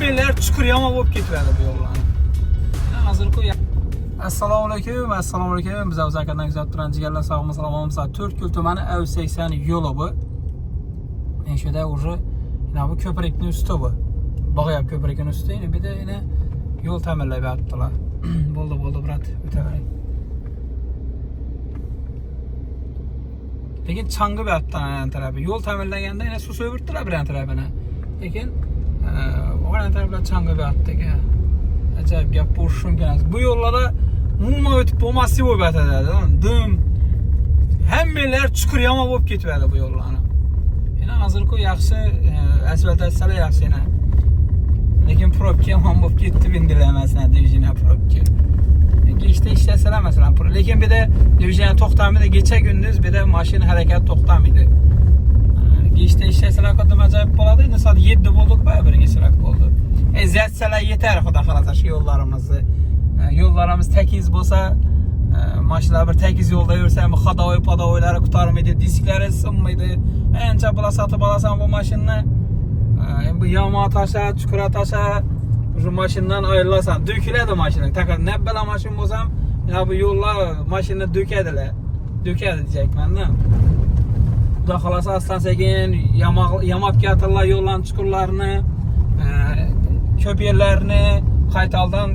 Hemmeler çukur yama bo'lib ketadi bu yo'llarni. Hozir qo'y. Assalomu alaykum. Biz Avzakandan kuzatib turgan jigarlar sog'mi salomatmi? To'rtko'l tumani A80 yo'li bu. Men shunda уже bu ko'prikning usti bu. Bog'yap ko'prikning usti, bir de yine yo'l ta'mirlab yaptılar. Bo'ldi brat, o'tavering. Lekin chang'i bu yerdan tarafı. Yo'l ta'mirlaganda yine suv so'yibdilar bir tarafini. Lekin o'g'lan taraflar chang'i bu yerdan. Acayip gap bo'lishi mumkin. Bu yo'llarda umuman o'tib bo'lmaslik bo'lib yotadi. Dim. Hammalar chuqur yama bo'lib ketadi bu yo'llarni. Yana hozirku yaxshi asfalt etsalar yaxshi yana. Lekin probka yomon bo'lib ketdi bindilamasdan divizyon probka. Geçti işleseler mesela. Lekin bir de divizyon to'xtamaydi, kecha gündüz bir de mashina harakat to'xtamaydi. Geçti işleseler kadar acayip bo'ladi. Endi soat 7 bo'ldik, baribirgacharoq bo'ldi. Eziyatsalar yeter xudo xolasa shu yo'llarimizni. Yo'llarimiz tekiz bo'lsa, mashinalar bir tekiz yo'lda yursa ham xadovoy-padovoylari ko'tarmaydi, disklari sinmaydi. Ancha pul sotib olasan bu mashinani. Bu yama tasha, chuqura tasha, şu maşından ayrılasan, döküledi maşının. Takar ne bela maşın bo'lsam, ya bu yo'llar maşını dökediler. Dökedi diyecek ben de. Xudo xolasa aslan sekin yamab keltirlar yo'llarning chuqurlarini, ko'p yerlarni qaytaldan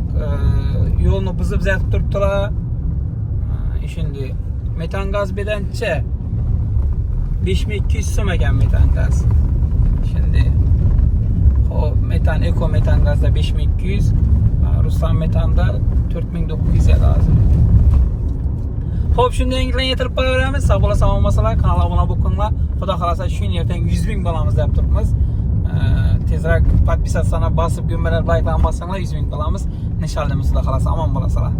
yo'lni buzib zaqib turibdilar. Şimdi metan gaz bedancha 5200 so'm ekan metan gaz. Şimdi o metan, eko metan gazda 5200, Ruslan metanda 4900 lazım. Hop, shunday yangiliklarni yetirib qo'yaveramiz. Sog' bo'la sog' bo'lmasalar kanalga obuna bo'linglar. Xudo xolasa shu yerdan 100 ming bo'lamiz deb turibmiz. Tezroq podpisatsiyani bosib, gumbalar, like'larni bossanglar 100 ming bo'lamiz. Inshaalloh, xudo xolasa omon bo'lasizlar.